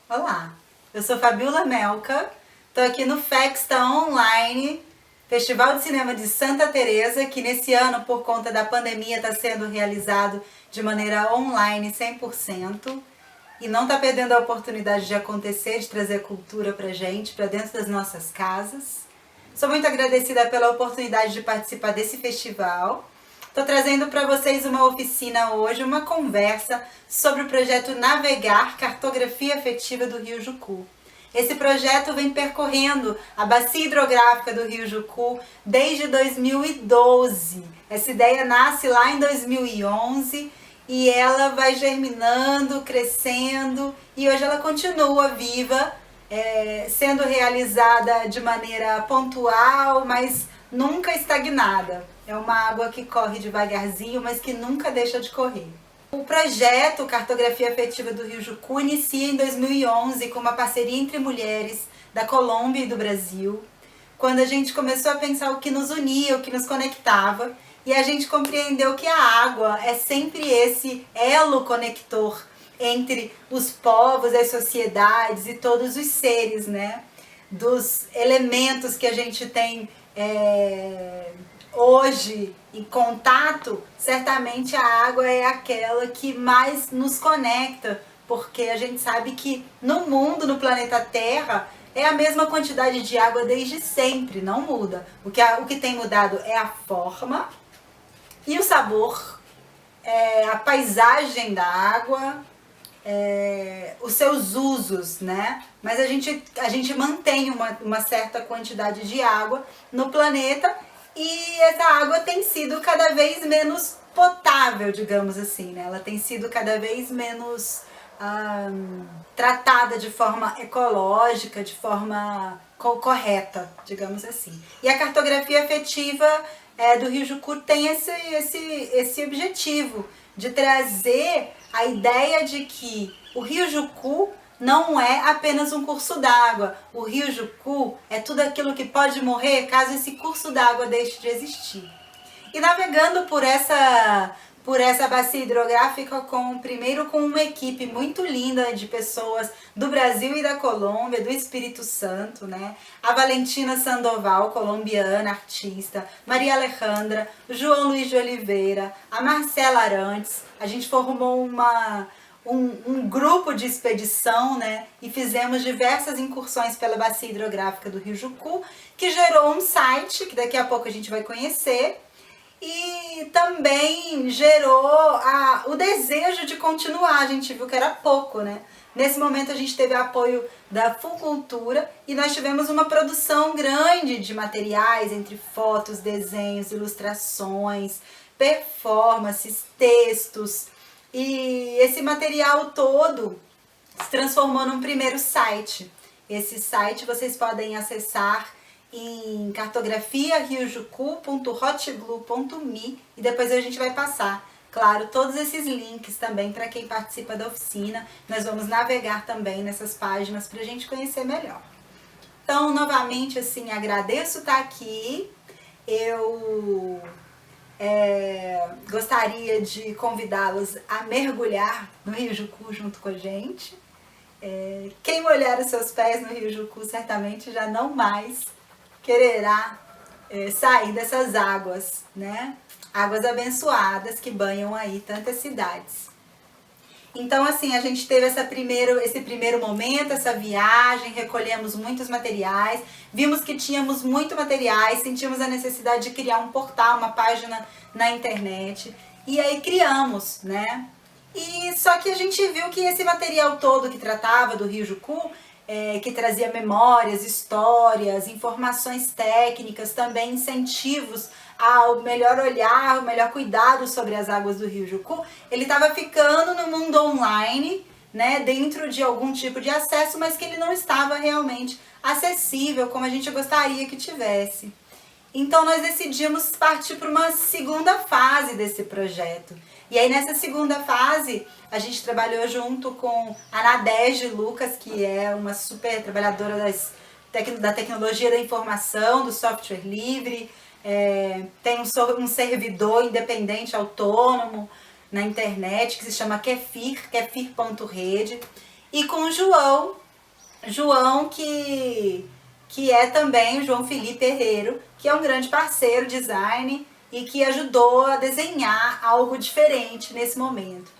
Olá, eu sou Fabiola Melka, estou aqui no Festa Online, Festival de Cinema de Santa Teresa, que nesse ano, por conta da pandemia, está sendo realizado de maneira online 100% e não está perdendo a oportunidade de acontecer, de trazer cultura para gente, para dentro das nossas casas. Sou muito agradecida pela oportunidade de participar desse festival. Estou trazendo para vocês uma oficina hoje, uma conversa sobre o projeto Navegar, Cartografia Afetiva do Rio Jucu. Esse projeto vem percorrendo a bacia hidrográfica do Rio Jucu desde 2012. Essa ideia nasce lá em 2011 e ela vai germinando, crescendo e hoje ela continua viva, sendo realizada de maneira pontual, mas nunca estagnada. É uma água que corre devagarzinho, mas que nunca deixa de correr. O projeto Cartografia Afetiva do Rio Jucu inicia em 2011 com uma parceria entre mulheres da Colômbia e do Brasil, quando a gente começou a pensar o que nos unia, o que nos conectava, e a gente compreendeu que a água é sempre esse elo conector entre os povos, as sociedades e todos os seres, né? Dos elementos que a gente tem hoje em contato, certamente a água é aquela que mais nos conecta, porque a gente sabe que no mundo, no planeta Terra, é a mesma quantidade de água desde sempre, não muda. O que tem mudado é a forma e o sabor, a paisagem da água, os seus usos, né? Mas a gente mantém uma certa quantidade de água no planeta e essa água tem sido cada vez menos potável, digamos assim, né? Ela tem sido cada vez menos tratada de forma ecológica, de forma correta, digamos assim. E a cartografia afetiva do Rio Jucu tem esse objetivo de trazer a ideia de que o Rio Jucu não é apenas um curso d'água. O Rio Jucu é tudo aquilo que pode morrer caso esse curso d'água deixe de existir. E navegando por essa bacia hidrográfica primeiro com uma equipe muito linda de pessoas do Brasil e da Colômbia, do Espírito Santo, né? A Valentina Sandoval, colombiana, artista, Maria Alejandra, o João Luiz de Oliveira, a Marcela Arantes. A gente formou um grupo de expedição, né? E fizemos diversas incursões pela bacia hidrográfica do Rio Jucu, que gerou um site, que daqui a pouco a gente vai conhecer, e também gerou o desejo de continuar. A gente viu que era pouco, né? Nesse momento a gente teve apoio da Fulcultura e nós tivemos uma produção grande de materiais, entre fotos, desenhos, ilustrações, performances, textos. E esse material todo se transformou num primeiro site. Esse site vocês podem acessar em cartografiariojucu.hotglue.me e depois a gente vai passar, claro, todos esses links também para quem participa da oficina. Nós vamos navegar também nessas páginas para a gente conhecer melhor. Então, novamente, assim, agradeço estar aqui. Eu gostaria de convidá-los a mergulhar no Rio Jucu junto com a gente. Quem molhar os seus pés no Rio Jucu certamente já não mais quererá sair dessas águas, né? Águas abençoadas que banham aí tantas cidades. Então, assim, a gente teve esse primeiro momento, essa viagem, recolhemos muitos materiais, vimos que tínhamos muito materiais, sentimos a necessidade de criar um portal, uma página na internet, e aí criamos, né? E só que a gente viu que esse material todo que tratava do Rio Jucu, que trazia memórias, histórias, informações técnicas, também incentivos ao melhor olhar, o melhor cuidado sobre as águas do Rio Jucu, ele estava ficando no mundo online, né, dentro de algum tipo de acesso, mas que ele não estava realmente acessível como a gente gostaria que tivesse. Então nós decidimos partir para uma segunda fase desse projeto. E aí nessa segunda fase a gente trabalhou junto com a Nadege Lucas, que é uma super trabalhadora da tecnologia da informação, do software livre, tem um servidor independente, autônomo na internet, que se chama Kefir.rede. e com o João que é também o João Felipe Herrero, que é um grande parceiro, design, e que ajudou a desenhar algo diferente nesse momento.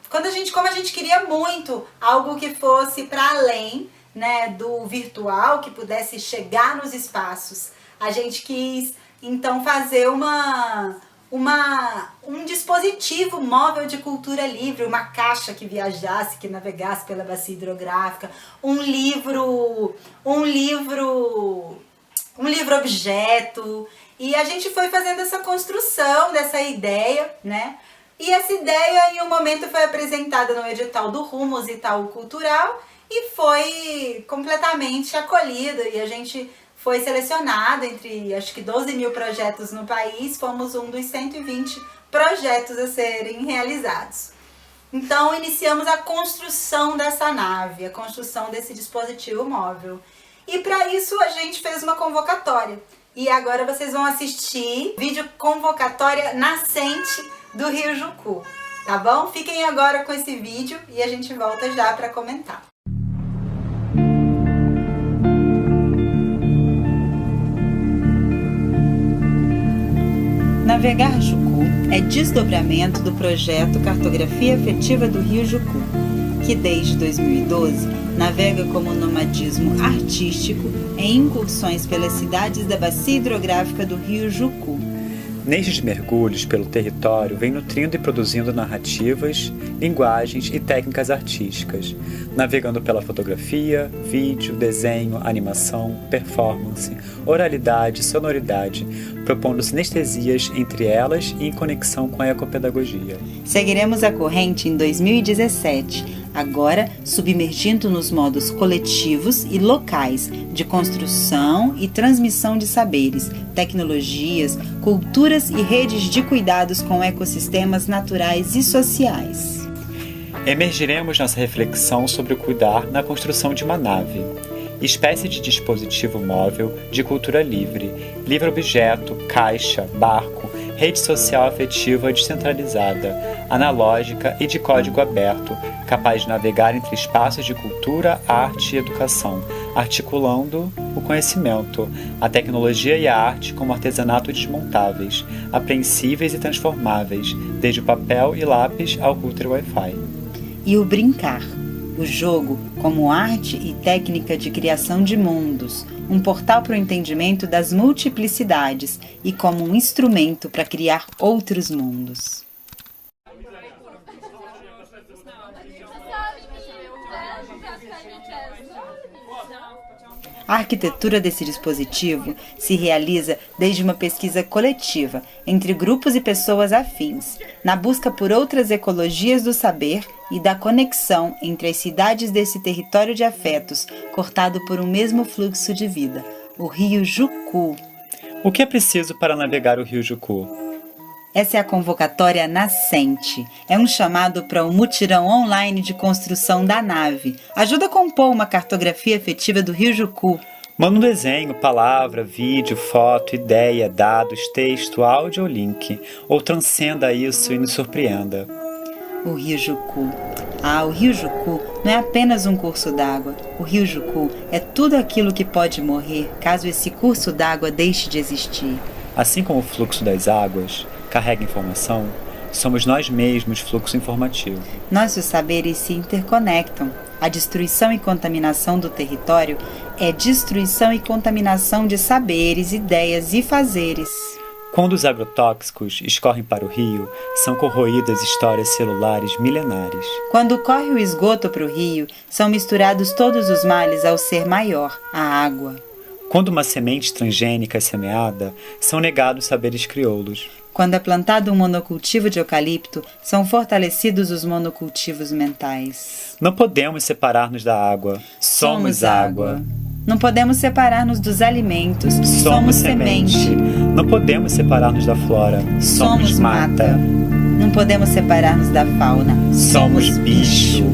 Como a gente queria muito algo que fosse para além, né, do virtual, que pudesse chegar nos espaços, a gente quis então fazer um dispositivo móvel de cultura livre, uma caixa que viajasse, que navegasse pela bacia hidrográfica, um livro objeto, e a gente foi fazendo essa construção dessa ideia, né? E essa ideia em um momento foi apresentada no edital do Rumos Itaú Cultural e foi completamente acolhida, e a gente foi selecionado entre acho que 12 mil projetos no país, fomos um dos 120 projetos a serem realizados. Então iniciamos a construção dessa nave, a construção desse dispositivo móvel. E para isso a gente fez uma convocatória. E agora vocês vão assistir vídeo convocatória nascente do Rio Jucu, tá bom? Fiquem agora com esse vídeo e a gente volta já para comentar. Navegar Jucu é desdobramento do projeto Cartografia Afetiva do Rio Jucu, que desde 2012 navega como nomadismo artístico em incursões pelas cidades da bacia hidrográfica do Rio Jucu. Nestes mergulhos pelo território, vem nutrindo e produzindo narrativas, linguagens e técnicas artísticas, navegando pela fotografia, vídeo, desenho, animação, performance, oralidade, sonoridade, propondo sinestesias entre elas e em conexão com a ecopedagogia. Seguiremos a corrente em 2017, agora submergindo nos modos coletivos e locais de construção e transmissão de saberes, tecnologias, culturas e redes de cuidados com ecossistemas naturais e sociais. Emergiremos nossa reflexão sobre o cuidar na construção de uma nave, espécie de dispositivo móvel de cultura livre, livre-objeto, caixa, barco, rede social afetiva descentralizada, analógica e de código aberto, capaz de navegar entre espaços de cultura, arte e educação, articulando o conhecimento, a tecnologia e a arte como artesanato desmontáveis, apreensíveis e transformáveis, desde o papel e lápis ao router Wi-Fi. E o brincar, o jogo como arte e técnica de criação de mundos, um portal para o entendimento das multiplicidades e como um instrumento para criar outros mundos. A arquitetura desse dispositivo se realiza desde uma pesquisa coletiva entre grupos e pessoas afins, na busca por outras ecologias do saber e da conexão entre as cidades desse território de afetos, cortado por um mesmo fluxo de vida, o Rio Jucu. O que é preciso para navegar o Rio Jucu? Essa é a convocatória nascente. É um chamado para um mutirão online de construção da nave. Ajuda a compor uma cartografia afetiva do Rio Jucu. Manda um desenho, palavra, vídeo, foto, ideia, dados, texto, áudio ou link. Ou transcenda isso e nos surpreenda. O Rio Jucu. O Rio Jucu não é apenas um curso d'água. O Rio Jucu é tudo aquilo que pode morrer caso esse curso d'água deixe de existir. Assim como o fluxo das águas carrega informação, somos nós mesmos fluxo informativo. Nossos saberes se interconectam. A destruição e contaminação do território é destruição e contaminação de saberes, ideias e fazeres. Quando os agrotóxicos escorrem para o rio, são corroídas histórias celulares milenares. Quando corre o esgoto para o rio, são misturados todos os males ao ser maior, a água. Quando uma semente transgênica é semeada, são negados saberes crioulos. Quando é plantado um monocultivo de eucalipto, são fortalecidos os monocultivos mentais. Não podemos separar-nos da água. Somos água. Não podemos separar-nos dos alimentos. Somos semente. Não podemos separar-nos da flora. Somos mata. Não podemos separar-nos da fauna. Somos bicho.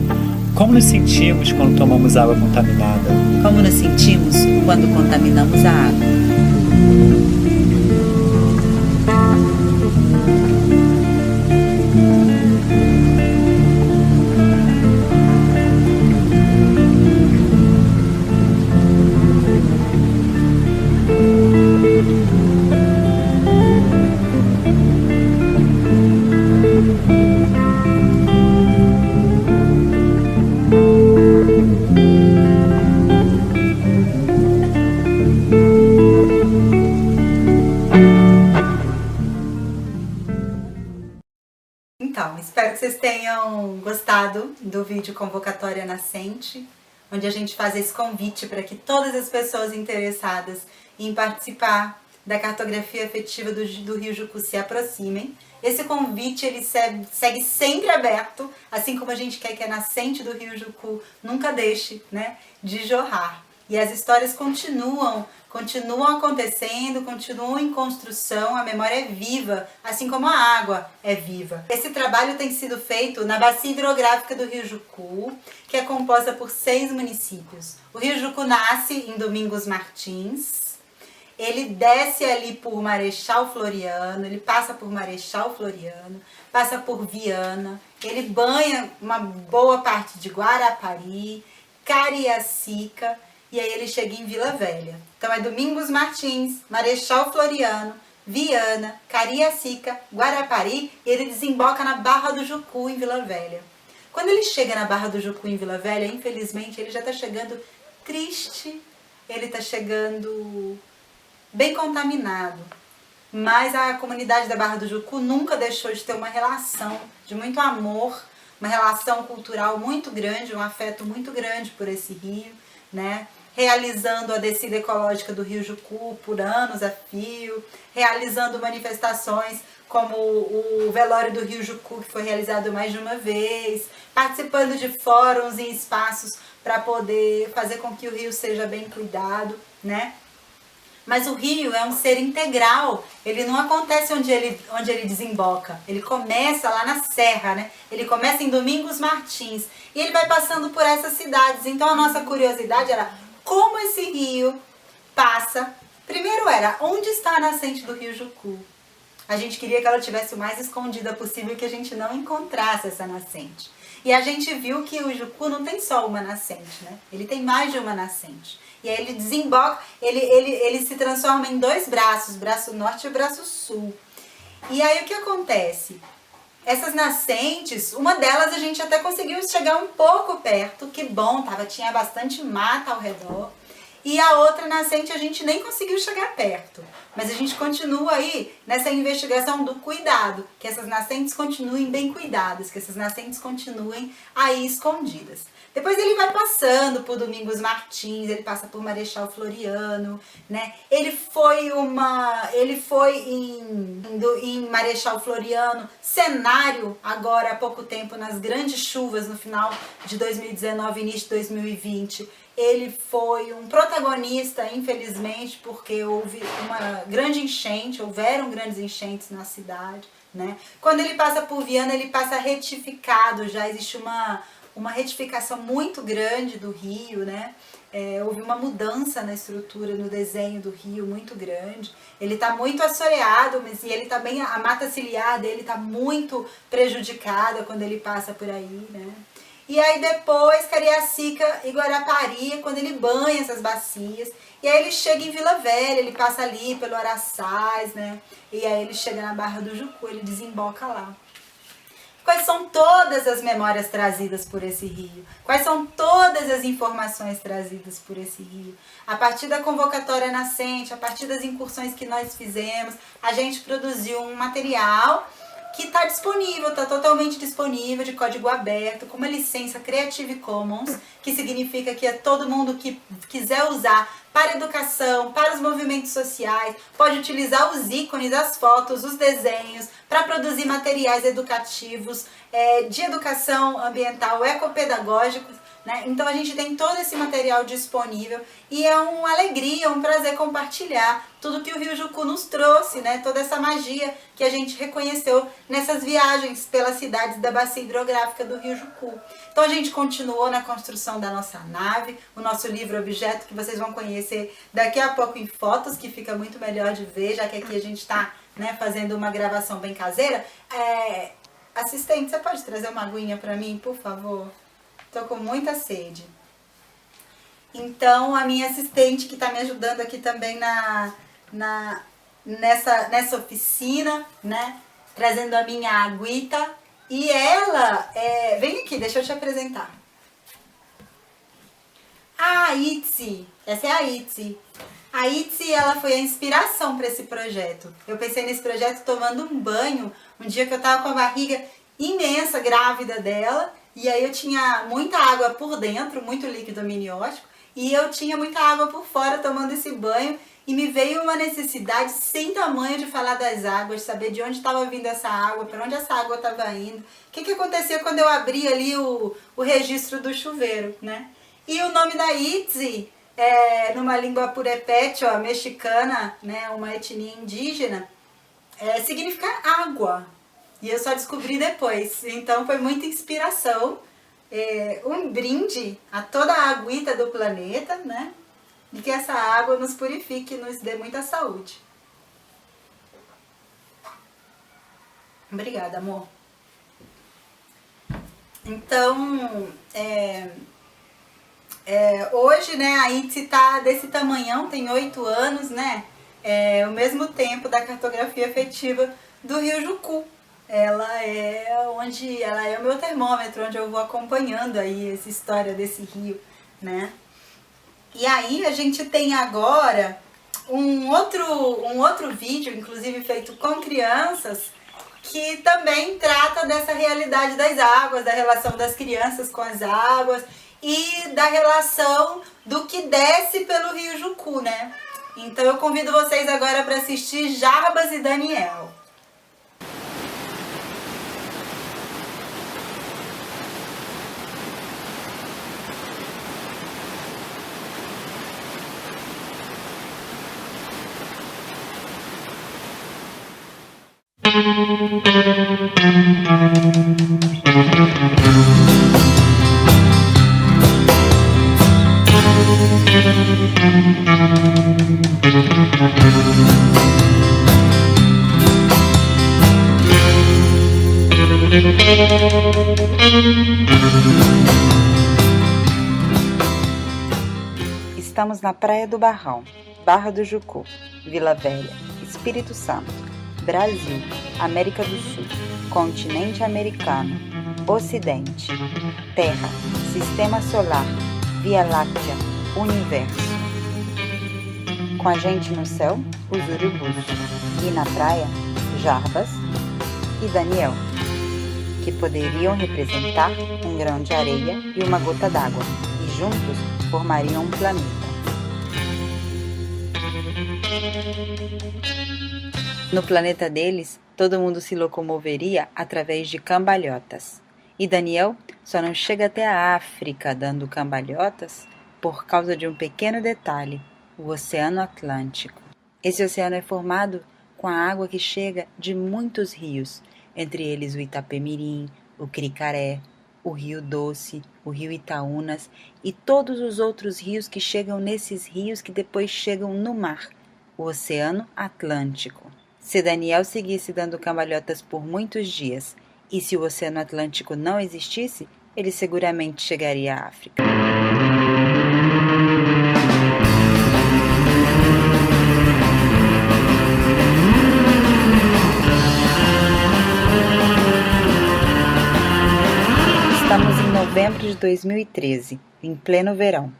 Como nos sentimos quando tomamos água contaminada? Como nos sentimos quando contaminamos a água? tenham gostado do vídeo Convocatória Nascente, onde a gente faz esse convite para que todas as pessoas interessadas em participar da cartografia afetiva do Rio Jucu se aproximem. Esse convite ele segue sempre aberto, assim como a gente quer que a nascente do Rio Jucu nunca deixe, né, de jorrar. E as histórias continuam acontecendo, continuam em construção, a memória é viva, assim como a água é viva. Esse trabalho tem sido feito na bacia hidrográfica do Rio Jucu, que é composta por 6 municípios. O Rio Jucu nasce em Domingos Martins, ele desce ali por Marechal Floriano, ele passa por Marechal Floriano, passa por Viana, ele banha uma boa parte de Guarapari, Cariacica, e aí ele chega em Vila Velha. Então é Domingos Martins, Marechal Floriano, Viana, Cariacica, Guarapari, e ele desemboca na Barra do Jucu, em Vila Velha. Quando ele chega na Barra do Jucu, em Vila Velha, infelizmente ele já está chegando triste, ele está chegando bem contaminado. Mas a comunidade da Barra do Jucu nunca deixou de ter uma relação de muito amor, uma relação cultural muito grande, um afeto muito grande por esse rio, né? Realizando a descida ecológica do Rio Jucu por anos a fio, realizando manifestações como o velório do Rio Jucu, que foi realizado mais de uma vez, participando de fóruns e espaços para poder fazer com que o rio seja bem cuidado, né? Mas o rio é um ser integral, ele não acontece onde ele desemboca, ele começa lá na serra, né? Ele começa em Domingos Martins e ele vai passando por essas cidades. Então a nossa curiosidade era como esse rio passa. Primeiro era, onde está a nascente do Rio Jucu? A gente queria que ela estivesse o mais escondida possível, que a gente não encontrasse essa nascente. E a gente viu que o Jucu não tem só uma nascente, né? Ele tem mais de uma nascente. E aí ele desemboca, ele se transforma em 2 braços, braço norte e braço sul. E aí o que acontece? Essas nascentes, uma delas a gente até conseguiu chegar um pouco perto, que bom, tinha bastante mata ao redor. E a outra nascente a gente nem conseguiu chegar perto. Mas a gente continua aí nessa investigação do cuidado, que essas nascentes continuem bem cuidadas, que essas nascentes continuem aí escondidas. Depois ele vai passando por Domingos Martins, ele passa por Marechal Floriano, né? Ele foi em Marechal Floriano, cenário agora há pouco tempo, nas grandes chuvas no final de 2019 início de 2020. Ele foi um protagonista, infelizmente, porque houve uma grande enchente, houveram grandes enchentes na cidade, né? Quando ele passa por Viana, ele passa retificado, já existe uma retificação muito grande do rio, né? Houve uma mudança na estrutura, no desenho do rio muito grande. Ele está muito assoreado, mas e ele também, a mata ciliar dele está muito prejudicada quando ele passa por aí, né? E aí depois Cariacica e Guarapari, quando ele banha essas bacias. E aí ele chega em Vila Velha, ele passa ali pelo Araçás, né? E aí ele chega na Barra do Jucu, ele desemboca lá. Quais são todas as memórias trazidas por esse rio? Quais são todas as informações trazidas por esse rio? A partir da convocatória nascente, a partir das incursões que nós fizemos, a gente produziu um material que está disponível, está totalmente disponível, de código aberto, com uma licença Creative Commons, que significa que é todo mundo que quiser usar para educação, para os movimentos sociais, pode utilizar os ícones, as fotos, os desenhos, para produzir materiais educativos, de educação ambiental, ecopedagógicos, né? Então a gente tem todo esse material disponível e é uma alegria, um prazer compartilhar tudo que o Rio Jucu nos trouxe, né? Toda essa magia que a gente reconheceu nessas viagens pelas cidades da bacia hidrográfica do Rio Jucu. Então a gente continuou na construção da nossa nave, o nosso livro objeto, que vocês vão conhecer daqui a pouco em fotos, que fica muito melhor de ver, já que aqui a gente está, né, fazendo uma gravação bem caseira. Assistente, você pode trazer uma aguinha para mim, por favor? Tô com muita sede. Então, a minha assistente que está me ajudando aqui também nessa oficina, né? Trazendo a minha aguita. E ela, vem aqui, deixa eu te apresentar. A Itzi, essa é a Itzi. A Itzi, ela foi a inspiração para esse projeto. Eu pensei nesse projeto tomando um banho, um dia que eu tava com a barriga imensa, grávida dela, e aí eu tinha muita água por dentro, muito líquido amniótico, e eu tinha muita água por fora tomando esse banho, e me veio uma necessidade sem tamanho de falar das águas, saber de onde estava vindo essa água, para onde essa água estava indo, o que acontecia quando eu abri ali o registro do chuveiro, né? E o nome da Itzi, numa língua purépecha, mexicana, né, uma etnia indígena, significa água. E eu só descobri depois. Então foi muita inspiração. Um brinde a toda a aguita do planeta, né? E que essa água nos purifique e nos dê muita saúde. Obrigada, amor. Então, hoje, né, a Itzi tá desse tamanhão, tem 8 anos, né? O mesmo tempo da cartografia afetiva do Rio Jucu. Ela é o meu termômetro, onde eu vou acompanhando aí essa história desse rio, né? E aí a gente tem agora um outro vídeo, inclusive feito com crianças, que também trata dessa realidade das águas, da relação das crianças com as águas e da relação do que desce pelo Rio Jucu, né? Então eu convido vocês agora para assistir Jarbas e Daniel. Estamos na Praia do Barrão, Barra do Jucu, Vila Velha, Espírito Santo, Brasil, América do Sul, continente americano, Ocidente, Terra, Sistema Solar, Via Láctea, Universo. Com a gente no céu, os urubus, e na praia, Jarbas e Daniel, que poderiam representar um grão de areia e uma gota d'água, e juntos formariam um planeta. No planeta deles, todo mundo se locomoveria através de cambalhotas. E Daniel só não chega até a África dando cambalhotas por causa de um pequeno detalhe, o Oceano Atlântico. Esse oceano é formado com a água que chega de muitos rios, entre eles o Itapemirim, o Cricaré, o Rio Doce, o Rio Itaúnas e todos os outros rios que chegam nesses rios que depois chegam no mar, o Oceano Atlântico. Se Daniel seguisse dando cambalhotas por muitos dias, e se o Oceano Atlântico não existisse, ele seguramente chegaria à África. Estamos em novembro de 2013, em pleno verão.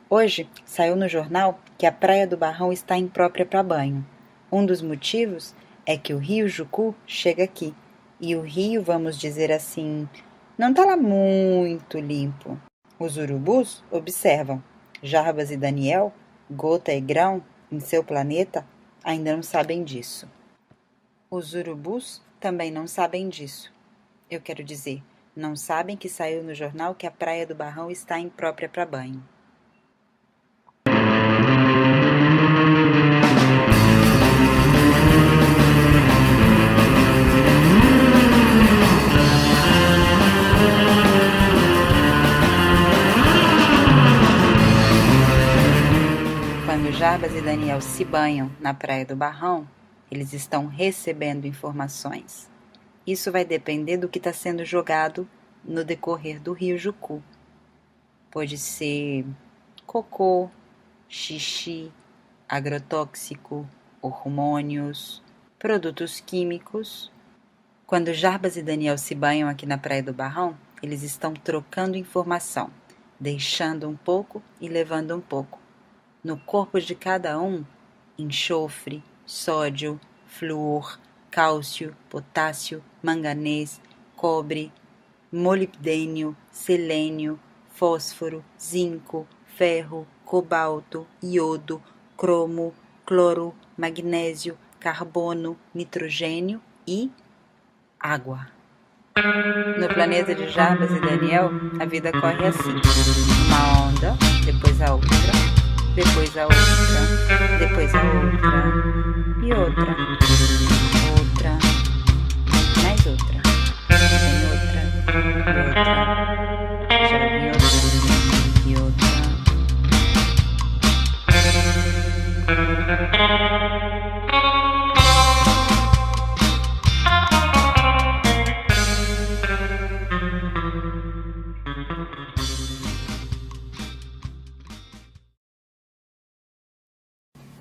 Hoje saiu no jornal que a Praia do Barrão está imprópria para banho. Um dos motivos é que o Rio Jucu chega aqui, e o rio, vamos dizer assim, não está lá muito limpo. Os urubus observam. Jarbas e Daniel, gota e grão, em seu planeta, ainda não sabem disso. Os urubus também não sabem disso. Eu quero dizer, não sabem que saiu no jornal que a Praia do Barrão está imprópria para banho. Quando Jarbas e Daniel se banham na Praia do Barrão, eles estão recebendo informações. Isso vai depender do que está sendo jogado no decorrer do Rio Jucu. Pode ser cocô, xixi, agrotóxico, hormônios, produtos químicos. Quando Jarbas e Daniel se banham aqui na Praia do Barrão, eles estão trocando informação, deixando um pouco e levando um pouco. No corpo de cada um, enxofre, sódio, flúor, cálcio, potássio, manganês, cobre, molibdênio, selênio, fósforo, zinco, ferro, cobalto, iodo, cromo, cloro, magnésio, carbono, nitrogênio e água. No planeta de Jarbas e Daniel, a vida corre assim: uma onda, depois a outra, depois a outra, depois a outra, e outra, outra, mais outra, tem outra, e outra, já vi outra, e outra.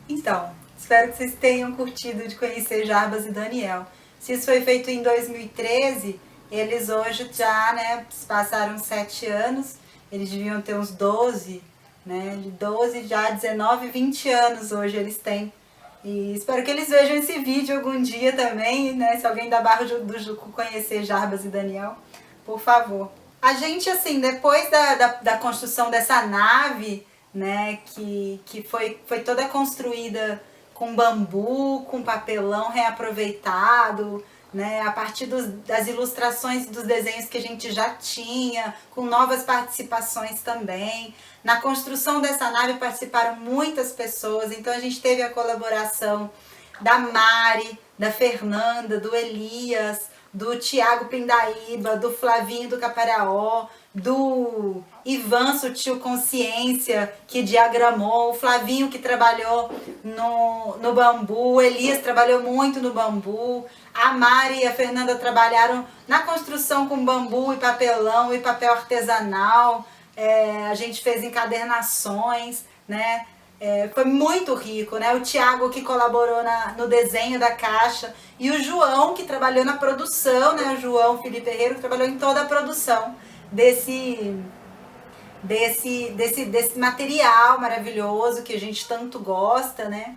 Então, espero que vocês tenham curtido de conhecer Jarbas e Daniel. Se isso foi feito em 2013, eles hoje já, né, passaram 7 anos, eles deviam ter uns 12, né, de 12 já 19, 20 anos hoje eles têm. E espero que eles vejam esse vídeo algum dia também, né, se alguém da Barra do Jucu conhecer Jarbas e Daniel, por favor. A gente, assim, depois da construção dessa nave, né, que foi toda construída com bambu, com papelão reaproveitado, né, a partir das ilustrações e dos desenhos que a gente já tinha, com novas participações também. Na construção dessa nave participaram muitas pessoas, então a gente teve a colaboração da Mari, da Fernanda, do Elias, do Tiago Pindaíba, do Flavinho do Caparaó, do Ivan Sutil Consciência, que diagramou, o Flavinho que trabalhou no bambu, o Elias trabalhou muito no bambu, a Mari e a Fernanda trabalharam na construção com bambu e papelão e papel artesanal, a gente fez encadernações, né? Foi muito rico, né? O Tiago que colaborou no desenho da caixa e o João que trabalhou na produção, né? O João Felipe Herrero que trabalhou em toda a produção desse material maravilhoso que a gente tanto gosta, né?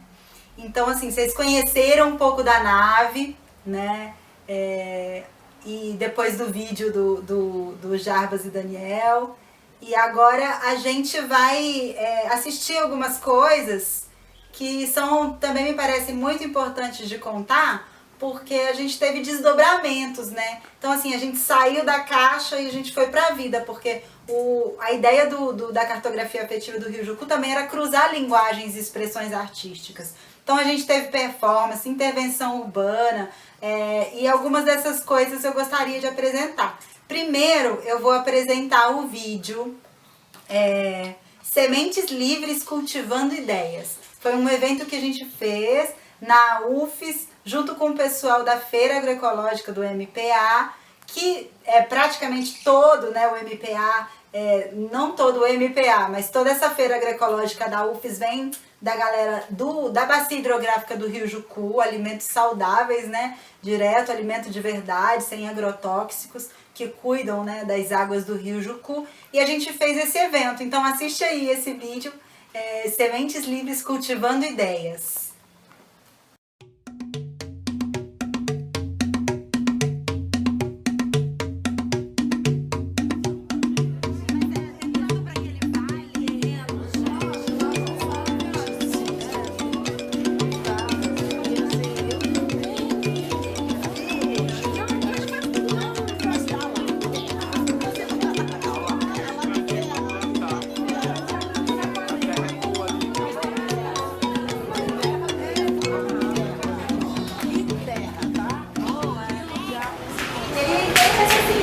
Então, assim, vocês conheceram um pouco da nave, né? E depois do vídeo do Jarbas e Daniel. E agora a gente vai assistir algumas coisas que também me parecem muito importantes de contar, porque a gente teve desdobramentos, né? Então, assim, a gente saiu da caixa e a gente foi pra vida, porque a ideia da cartografia afetiva do Rio Jucu também era cruzar linguagens e expressões artísticas. Então, a gente teve performance, intervenção urbana, e algumas dessas coisas eu gostaria de apresentar. Primeiro, eu vou apresentar o vídeo Sementes Livres Cultivando Ideias. Foi um evento que a gente fez na UFES, junto com o pessoal da Feira Agroecológica do MPA, que é praticamente todo, né, o MPA, não todo o MPA, mas toda essa Feira Agroecológica da UFES vem da galera da Bacia Hidrográfica do Rio Jucu, alimentos saudáveis, né, direto, alimento de verdade, sem agrotóxicos, que cuidam, né, das águas do Rio Jucu, e a gente fez esse evento. Então assiste aí esse vídeo, Sementes Livres Cultivando Ideias.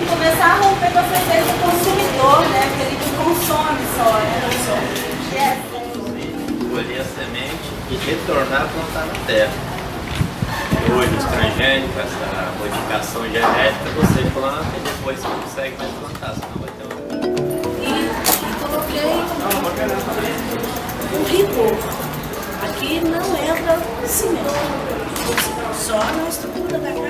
Começar a romper com essa ideia do consumidor, né? Porque a gente consome só, né? Colher a semente e retornar a plantar na terra. Hoje, os transgênicos, essa modificação genética, você planta e depois você consegue mais plantar, senão vai ter E coloquei um rigor. Aqui não entra cimento, só na estrutura da casa.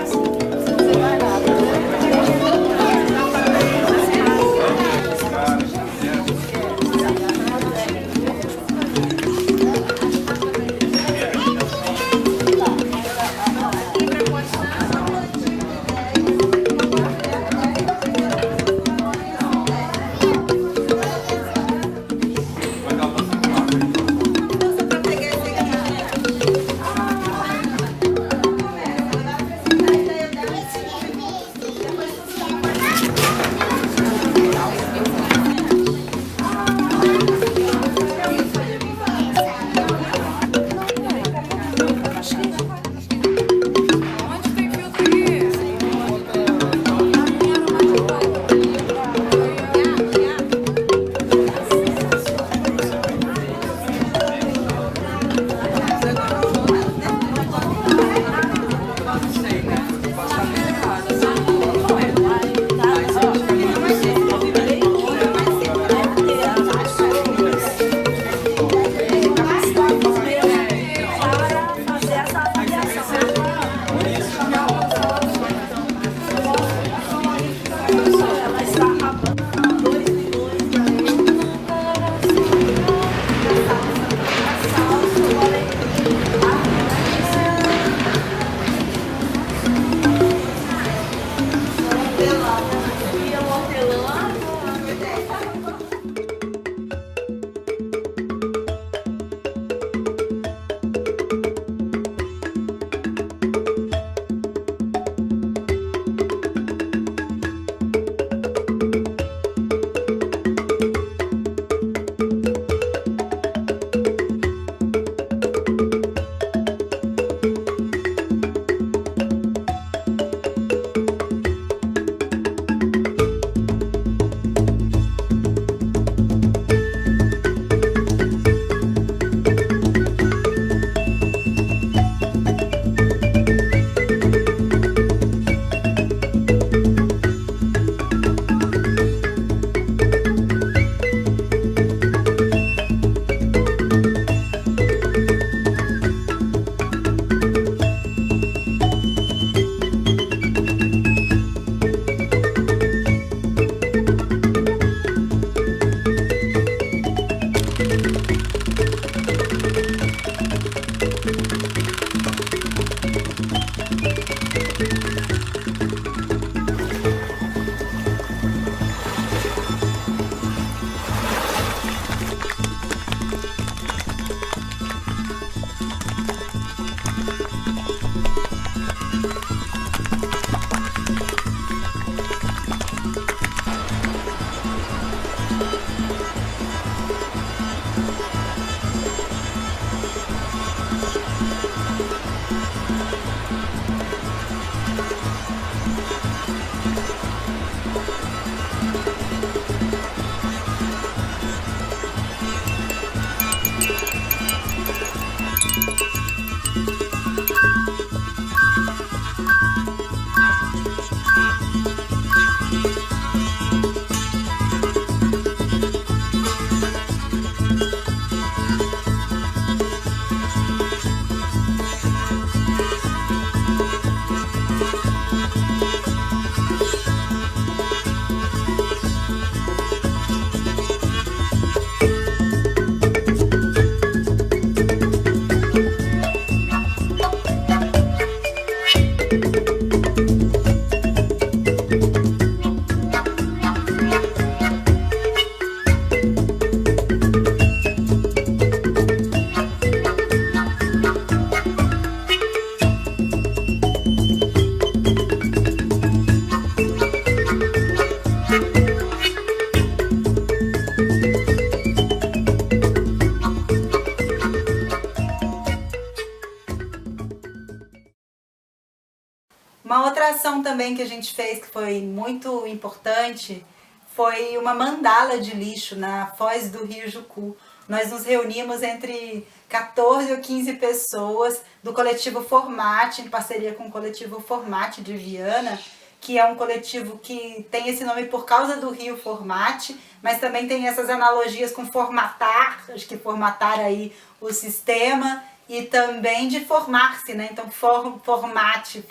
outra ação também que a gente fez, que foi muito importante, foi uma mandala de lixo na foz do Rio Jucu. Nós nos reunimos entre 14 ou 15 pessoas do coletivo Formate, em parceria com o coletivo Formate de Viana, que é um coletivo que tem esse nome por causa do rio Formate, mas também tem essas analogias com formatar, acho que formatar aí o sistema, e também de formar-se, né? Então, formate.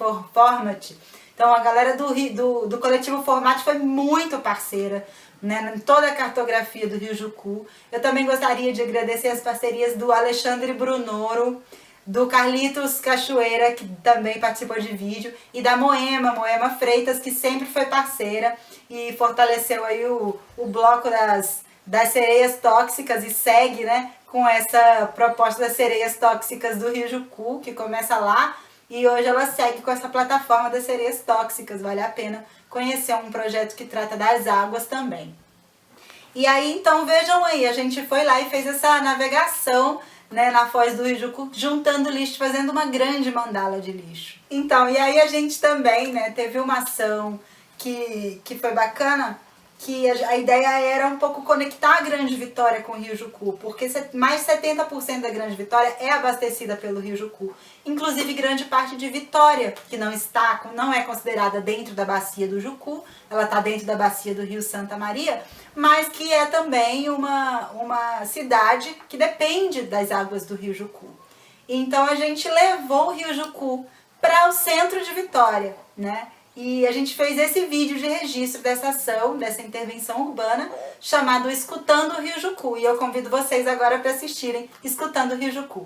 Então, a galera do coletivo Formate foi muito parceira, né, em toda a cartografia do Rio Jucu. Eu também gostaria de agradecer as parcerias do Alexandre Brunoro, do Carlitos Cachoeira, que também participou de vídeo, e da Moema Freitas, que sempre foi parceira e fortaleceu aí o bloco das sereias tóxicas e segue, né, com essa proposta das sereias tóxicas do Rio Jucu, que começa lá, e hoje ela segue com essa plataforma das sereias tóxicas. Vale a pena conhecer um projeto que trata das águas também. E aí, então, vejam aí, a gente foi lá e fez essa navegação, né, na foz do Rio Jucu, juntando lixo, fazendo uma grande mandala de lixo. Então, e aí a gente também, né, teve uma ação que foi bacana, que a ideia era um pouco conectar a Grande Vitória com o Rio Jucu, porque mais de 70% da Grande Vitória é abastecida pelo Rio Jucu. Inclusive grande parte de Vitória, que não é considerada dentro da bacia do Jucu, ela está dentro da bacia do Rio Santa Maria, mas que é também uma cidade que depende das águas do Rio Jucu. Então a gente levou o Rio Jucu para o centro de Vitória, né? E a gente fez esse vídeo de registro dessa ação, dessa intervenção urbana, chamado Escutando o Rio Jucu. E eu convido vocês agora para assistirem Escutando o Rio Jucu.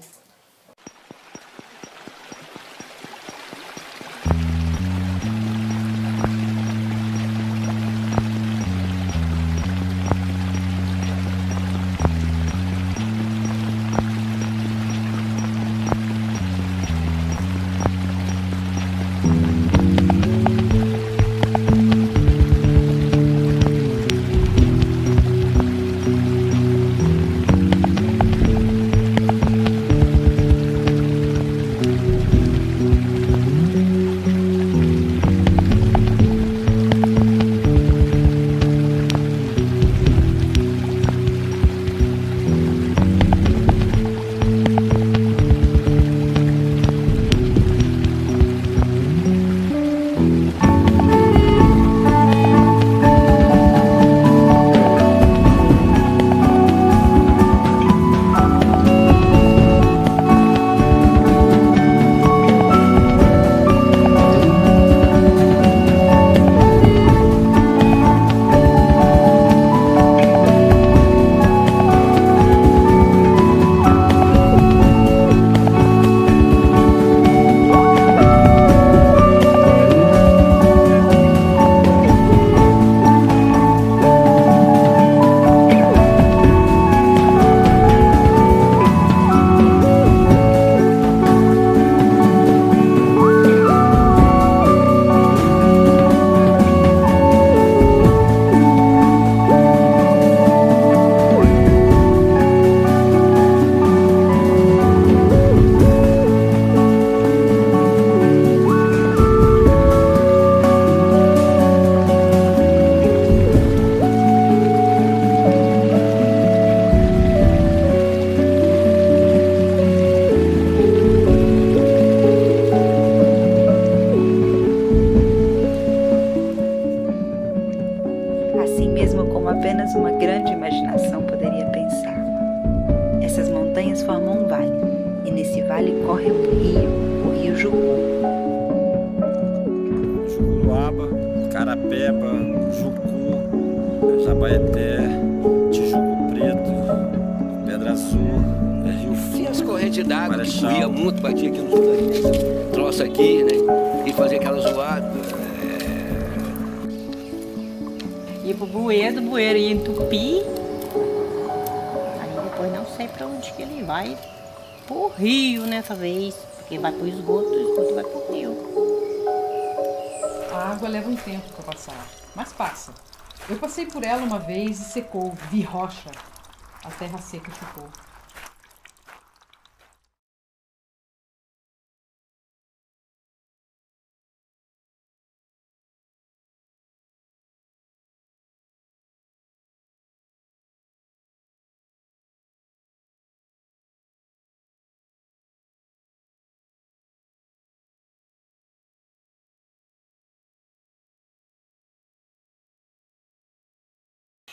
Assim mesmo como apenas uma grande imaginação poderia pensar. Essas montanhas formam um vale, e nesse vale corre o rio Jucu. Juruaba, Carapeba, Jucu, Jabaeté, Tijuco Preto, Pedra Azul, Rio Fundo. Tinha as correntes d'água que Marechal. corria muito, batia aqui nos troços aqui, né? E fazia aquela zoada. Ia pro bueiro, do bueiro ia entupir. Aí depois não sei pra onde que ele vai. Pro rio nessa vez. Porque vai pro esgoto, o esgoto vai pro rio. A água leva um tempo para passar, mas passa. Eu passei por ela uma vez e secou, vi rocha. A terra seca ficou.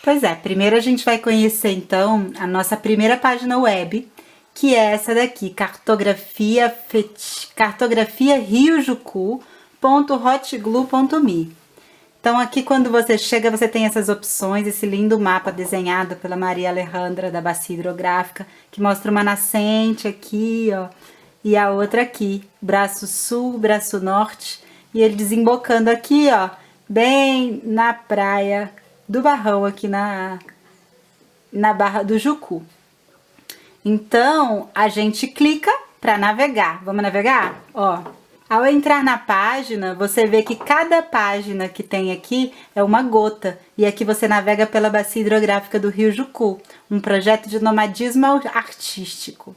Pois é, primeiro a gente vai conhecer então a nossa primeira página web, que é essa daqui, cartografiariojucu.hotglue.me. Então aqui quando você chega, você tem essas opções, esse lindo mapa desenhado pela Maria Alejandra da Bacia Hidrográfica, que mostra uma nascente aqui, ó, e a outra aqui, braço sul, braço norte, e ele desembocando aqui, ó, bem na praia do Barrão, aqui na Barra do Jucu. Então, a gente clica para navegar. Vamos navegar? Ó, ao entrar na página, você vê que cada página que tem aqui é uma gota. E aqui você navega pela Bacia Hidrográfica do Rio Jucu, um projeto de nomadismo artístico.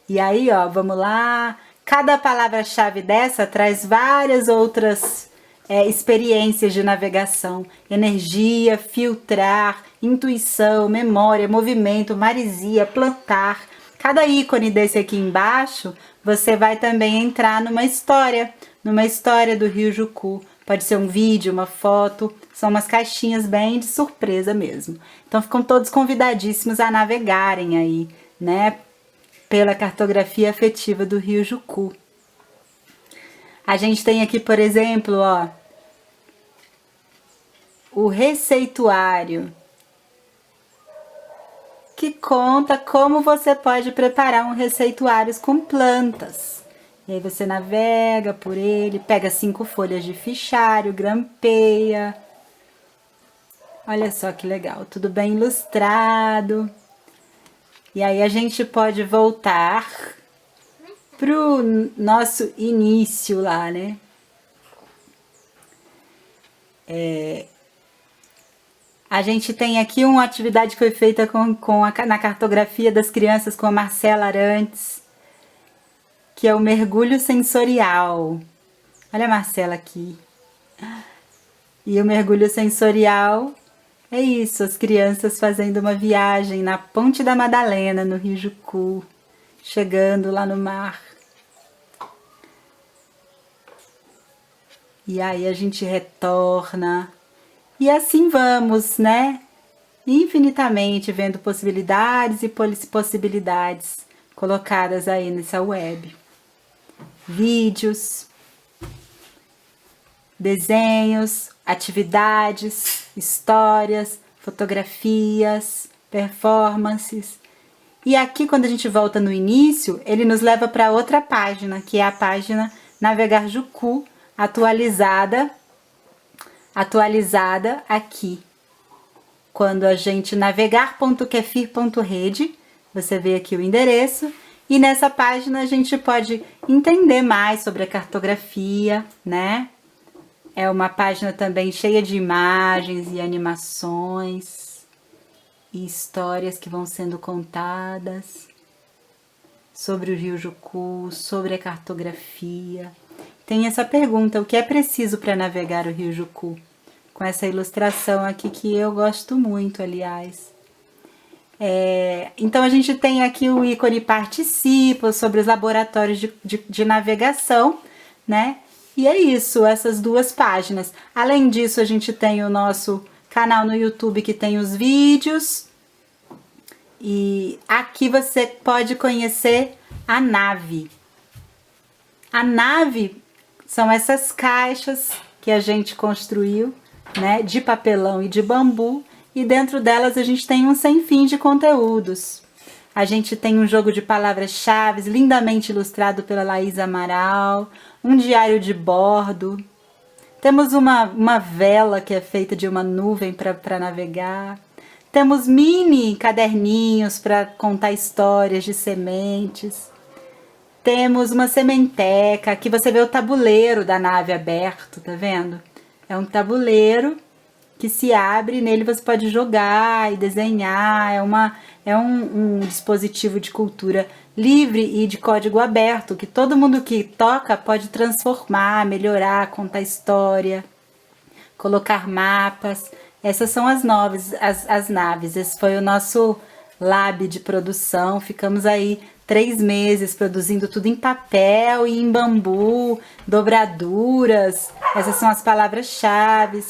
E aí, ó, vamos lá. Cada palavra-chave dessa traz várias outras experiências de navegação. Energia, filtrar, intuição, memória, movimento, maresia, plantar. Cada ícone desse aqui embaixo, você vai também entrar numa história do Rio Jucu. Pode ser um vídeo, uma foto, são umas caixinhas bem de surpresa mesmo. Então ficam todos convidadíssimos a navegarem aí, né, pela cartografia afetiva do Rio Jucu. A gente tem aqui, por exemplo, ó, o receituário, que conta como você pode preparar um receituário com plantas. E aí você navega por ele, pega 5 folhas de fichário, grampeia. Olha só que legal, tudo bem ilustrado. E aí a gente pode voltar pro nosso início lá, né? A gente tem aqui uma atividade que foi feita na cartografia das crianças com a Marcela Arantes, que é o mergulho sensorial. Olha a Marcela aqui. E o mergulho sensorial é isso, as crianças fazendo uma viagem na Ponte da Madalena, no Rio Jucu, chegando lá no mar. E aí a gente retorna. E assim vamos, né? Infinitamente vendo possibilidades e possibilidades colocadas aí nessa web. Vídeos, desenhos, atividades, histórias, fotografias, performances. E aqui, quando a gente volta no início, ele nos leva para outra página, que é a página Navegar Jucu, atualizada aqui. Quando a gente navegar.kefir.rede, você vê aqui o endereço, e nessa página a gente pode entender mais sobre a cartografia, né? É uma página também cheia de imagens e animações e histórias que vão sendo contadas sobre o Rio Jucu, sobre a cartografia. Tem essa pergunta, o que é preciso para navegar o Rio Jucu? Com essa ilustração aqui que eu gosto muito, aliás. Então a gente tem aqui o ícone participa, sobre os laboratórios de navegação, né? E é isso, essas duas páginas. Além disso, a gente tem o nosso canal no YouTube que tem os vídeos. E aqui você pode conhecer a nave. A nave são essas caixas que a gente construiu, né, de papelão e de bambu, e dentro delas a gente tem um sem fim de conteúdos. A gente tem um jogo de palavras-chave lindamente ilustrado pela Laís Amaral, um diário de bordo, temos uma vela que é feita de uma nuvem para navegar, temos mini caderninhos para contar histórias de sementes, temos uma sementeca, aqui você vê o tabuleiro da nave aberto, tá vendo? É um tabuleiro que se abre, nele você pode jogar e desenhar, é um dispositivo de cultura livre e de código aberto, que todo mundo que toca pode transformar, melhorar, contar história, colocar mapas. Essas são as naves, esse foi o nosso lab de produção, ficamos aí 3 meses produzindo tudo em papel e em bambu, dobraduras, essas são as palavras-chave,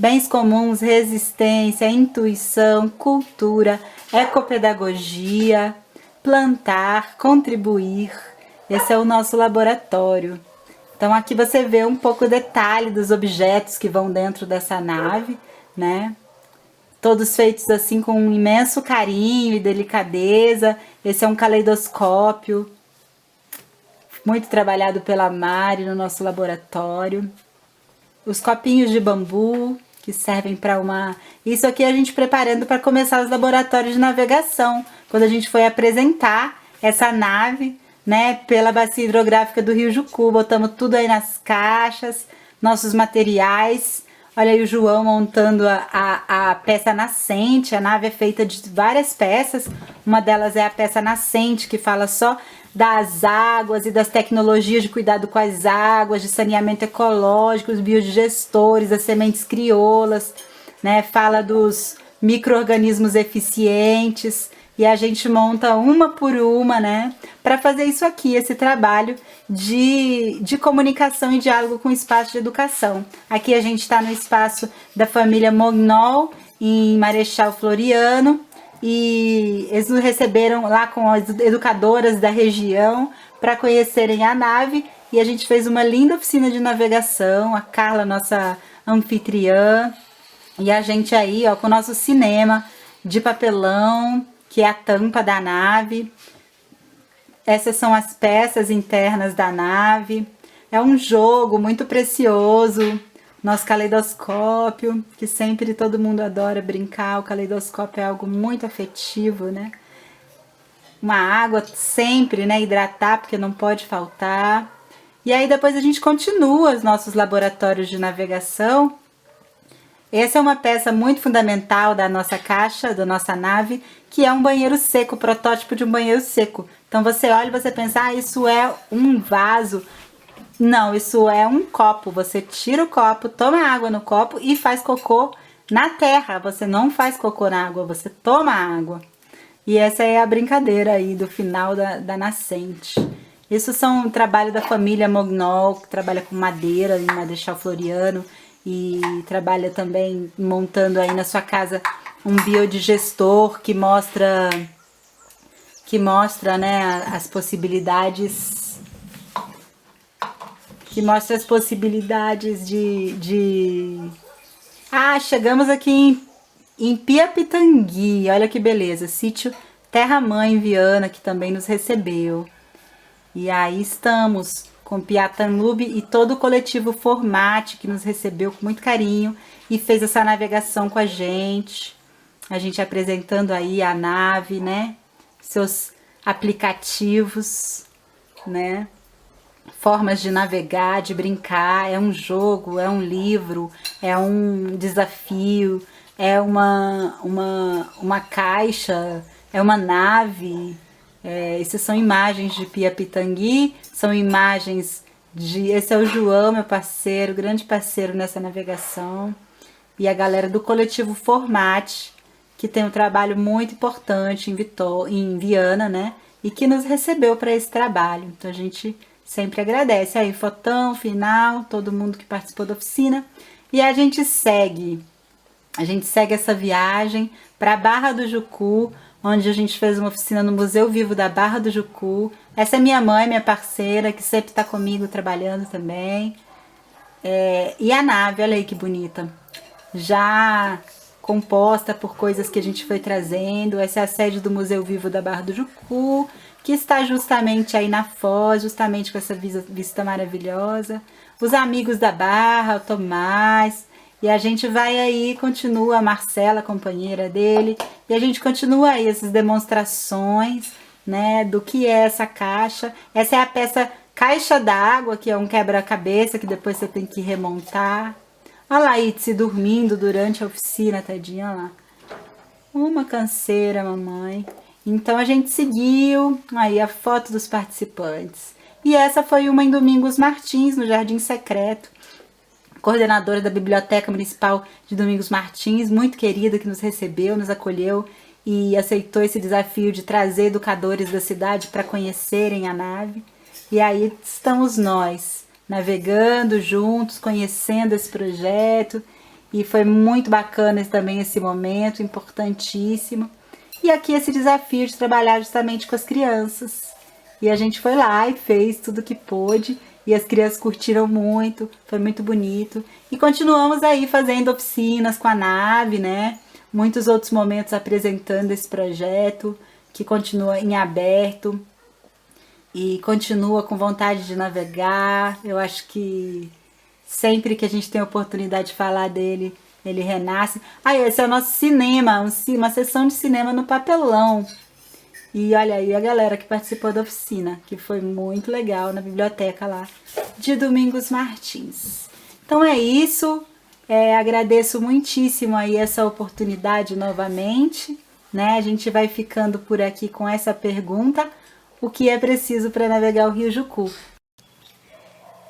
bens comuns, resistência, intuição, cultura, ecopedagogia, plantar, contribuir. Esse é o nosso laboratório. Então aqui você vê um pouco o detalhe dos objetos que vão dentro dessa nave, né? Todos feitos assim com um imenso carinho e delicadeza. Esse é um caleidoscópio, muito trabalhado pela Mari no nosso laboratório. Os copinhos de bambu, que servem para uma... Isso aqui a gente preparando para começar os laboratórios de navegação, quando a gente foi apresentar essa nave, né, pela bacia hidrográfica do Rio Jucu. Botamos tudo aí nas caixas, nossos materiais. Olha aí o João montando a peça nascente. A nave é feita de várias peças. Uma delas é a peça nascente, que fala só das águas e das tecnologias de cuidado com as águas, de saneamento ecológico, os biodigestores, as sementes crioulas, né? Fala dos micro-organismos eficientes. E a gente monta uma por uma, né, para fazer isso aqui, esse trabalho de comunicação e diálogo com o espaço de educação. Aqui a gente está no espaço da família Mognol, em Marechal Floriano, e eles nos receberam lá com as educadoras da região para conhecerem a nave, e a gente fez uma linda oficina de navegação, a Carla, nossa anfitriã, e a gente aí, ó, com o nosso cinema de papelão, que é a tampa da nave. Essas são as peças internas da nave. É um jogo muito precioso. Nosso caleidoscópio, que sempre todo mundo adora brincar. O caleidoscópio é algo muito afetivo, né? Uma água sempre, né? Hidratar, porque não pode faltar. E aí depois a gente continua os nossos laboratórios de navegação. Essa é uma peça muito fundamental da nossa caixa, da nossa nave, que é um banheiro seco, protótipo de um banheiro seco. Então você olha e você pensa, ah, isso é um vaso. Não, isso é um copo. Você tira o copo, toma água no copo e faz cocô na terra. Você não faz cocô na água, você toma água. E essa é a brincadeira aí do final da nascente. Isso são um trabalho da família Mognol, que trabalha com madeira em Marechal Floriano. E trabalha também montando aí na sua casa um biodigestor que mostra né, as possibilidades, Ah, chegamos aqui em Piapitangui, olha que beleza, sítio Terra Mãe Viana, que também nos recebeu. E aí estamos com Piatanube e todo o coletivo Formate, que nos recebeu com muito carinho e fez essa navegação com a gente apresentando aí a nave, né, seus aplicativos, né, formas de navegar, de brincar. É um jogo, é um livro, é um desafio, é uma caixa, é uma nave. Essas são imagens de Piapitangui, são imagens de... Esse é o João, meu parceiro, grande parceiro nessa navegação. E a galera do coletivo Formate, que tem um trabalho muito importante em Viana, né? E que nos recebeu para esse trabalho. Então a gente sempre agradece. Aí, Fotão, Final, todo mundo que participou da oficina. E a gente segue essa viagem para a Barra do Jucu, onde a gente fez uma oficina no Museu Vivo da Barra do Jucu. Essa é minha mãe, minha parceira, que sempre está comigo trabalhando também. E a nave, olha aí que bonita. Já composta por coisas que a gente foi trazendo. Essa é a sede do Museu Vivo da Barra do Jucu, que está justamente aí na Foz, justamente com essa vista maravilhosa. Os amigos da Barra, o Tomás... E a gente vai aí, continua, a Marcela, companheira dele, e a gente continua aí essas demonstrações, né, do que é essa caixa. Essa é a peça Caixa d'Água, que é um quebra-cabeça que depois você tem que remontar. Olha lá a Itzi dormindo durante a oficina, tadinha, olha lá. Uma canseira, mamãe. Então a gente seguiu aí a foto dos participantes. E essa foi uma em Domingos Martins, no Jardim Secreto. Coordenadora da Biblioteca Municipal de Domingos Martins, muito querida, que nos recebeu, nos acolheu e aceitou esse desafio de trazer educadores da cidade para conhecerem a nave. E aí estamos nós, navegando juntos, conhecendo esse projeto E foi muito bacana também esse momento, importantíssimo. E aqui esse desafio de trabalhar justamente com as crianças. E a gente foi lá e fez tudo que pôde. E as crianças curtiram muito, foi muito bonito. E continuamos aí fazendo oficinas com a nave, né? Muitos outros momentos apresentando esse projeto, que continua em aberto. E continua com vontade de navegar. Eu acho que sempre que a gente tem a oportunidade de falar dele, ele renasce. Esse é o nosso cinema, uma sessão de cinema no papelão. E olha aí a galera que participou da oficina, que foi muito legal na biblioteca lá de Domingos Martins. Então é isso, agradeço muitíssimo aí essa oportunidade novamente, né? A gente vai ficando por aqui com essa pergunta: o que é preciso para navegar o Rio Jucu?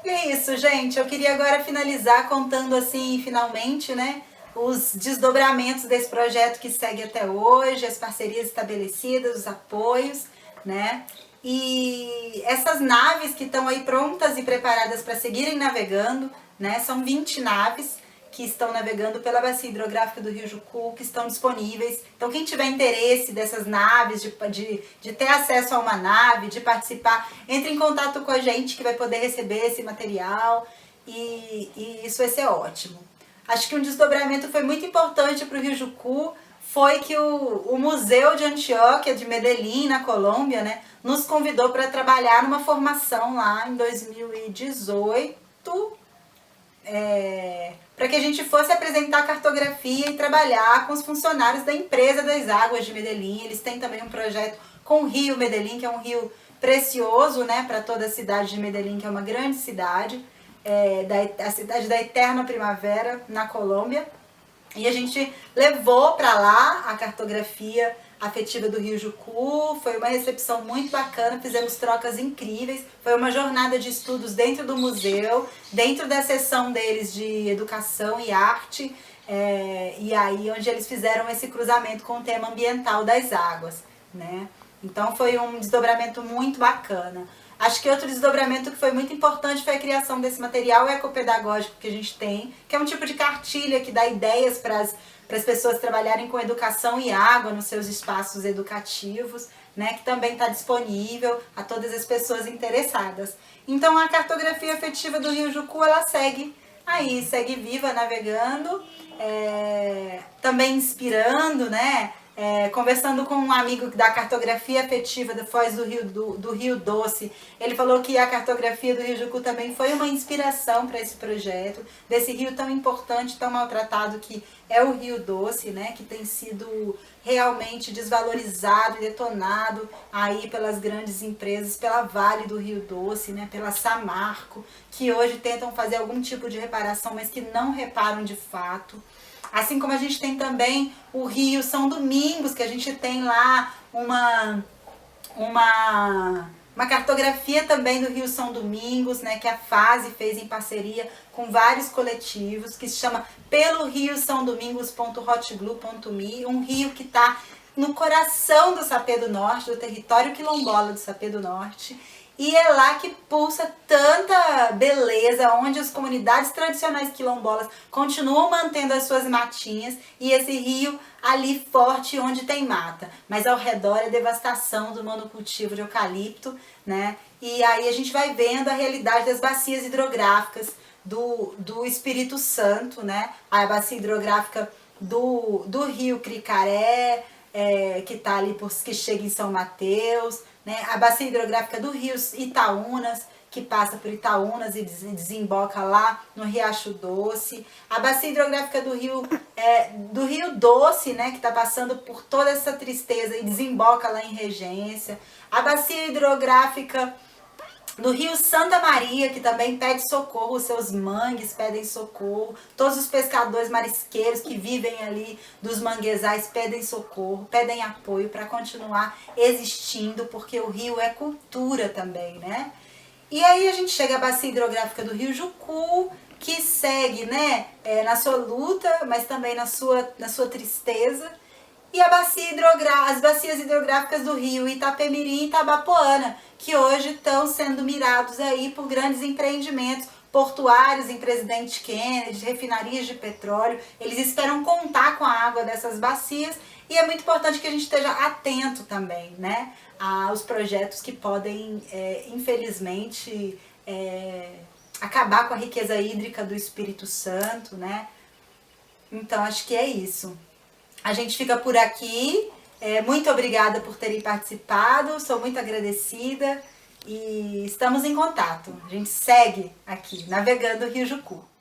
E é isso, gente. Eu queria agora finalizar contando assim, finalmente, né, os desdobramentos desse projeto que segue até hoje, as parcerias estabelecidas, os apoios, né? E essas naves que estão aí prontas e preparadas para seguirem navegando, né? São 20 naves que estão navegando pela bacia hidrográfica do Rio Jucu, que estão disponíveis. Então, quem tiver interesse dessas naves, de ter acesso a uma nave, de participar, entre em contato com a gente que vai poder receber esse material e isso vai ser ótimo. Acho que um desdobramento foi muito importante para o Rio Jucu, foi que o Museu de Antioquia, de Medellín, na Colômbia, né, nos convidou para trabalhar numa formação lá em 2018, para que a gente fosse apresentar a cartografia e trabalhar com os funcionários da Empresa das Águas de Medellín. Eles têm também um projeto com o Rio Medellín, que é um rio precioso, né, para toda a cidade de Medellín, que é uma grande cidade. A cidade da eterna primavera na Colômbia, e a gente levou para lá a cartografia afetiva do Rio Jucu. Foi uma recepção muito bacana, fizemos trocas incríveis, foi uma jornada de estudos dentro do museu, dentro da seção deles de educação e arte, e aí onde eles fizeram esse cruzamento com o tema ambiental das águas, né? Então foi um desdobramento muito bacana. Acho que outro desdobramento que foi muito importante foi a criação desse material ecopedagógico que a gente tem, que é um tipo de cartilha que dá ideias para as pessoas trabalharem com educação e água nos seus espaços educativos, né, que também está disponível a todas as pessoas interessadas. Então a cartografia afetiva do Rio Jucu, ela segue aí, segue viva, navegando, também inspirando, né? Conversando com um amigo da cartografia afetiva da Foz do Rio Doce, ele falou que a cartografia do Rio Jucu também foi uma inspiração para esse projeto, desse rio tão importante, tão maltratado que é o Rio Doce, né, que tem sido realmente desvalorizado e detonado aí pelas grandes empresas, pela Vale do Rio Doce, né, pela Samarco, que hoje tentam fazer algum tipo de reparação, mas que não reparam de fato. Assim como a gente tem também o Rio São Domingos, que a gente tem lá uma cartografia também do Rio São Domingos, né, que a FASE fez em parceria com vários coletivos, que se chama peloriosaodomingos.hotglue.me, um rio que está no coração do Sapê do Norte, do território quilombola do Sapê do Norte. E é lá que pulsa tanta beleza, onde as comunidades tradicionais quilombolas continuam mantendo as suas matinhas e esse rio ali forte onde tem mata. Mas ao redor é devastação do monocultivo de eucalipto, né? E aí a gente vai vendo a realidade das bacias hidrográficas do Espírito Santo, né? A bacia hidrográfica do rio Cricaré, que tá ali que chega em São Mateus, né? A bacia hidrográfica do rio Itaúnas, que passa por Itaúnas e desemboca lá no Riacho Doce. A bacia hidrográfica do Rio Doce, né, que está passando por toda essa tristeza e desemboca lá em Regência. A bacia hidrográfica do Rio Santa Maria, que também pede socorro, os seus mangues pedem socorro, todos os pescadores marisqueiros que vivem ali dos manguezais pedem socorro, pedem apoio para continuar existindo, porque o rio é cultura também, né? E aí a gente chega à bacia hidrográfica do Rio Jucu, que segue, né, na sua luta, mas também na sua tristeza. E as bacias hidrográficas do rio Itapemirim e Itabapoana, que hoje estão sendo mirados aí por grandes empreendimentos, portuários em Presidente Kennedy, refinarias de petróleo, eles esperam contar com a água dessas bacias e é muito importante que a gente esteja atento também, né, aos projetos que podem, infelizmente, acabar com a riqueza hídrica do Espírito Santo, né? Então acho que é isso. A gente fica por aqui. Muito obrigada por terem participado, sou muito agradecida e estamos em contato. A gente segue aqui, navegando o Rio Jucu.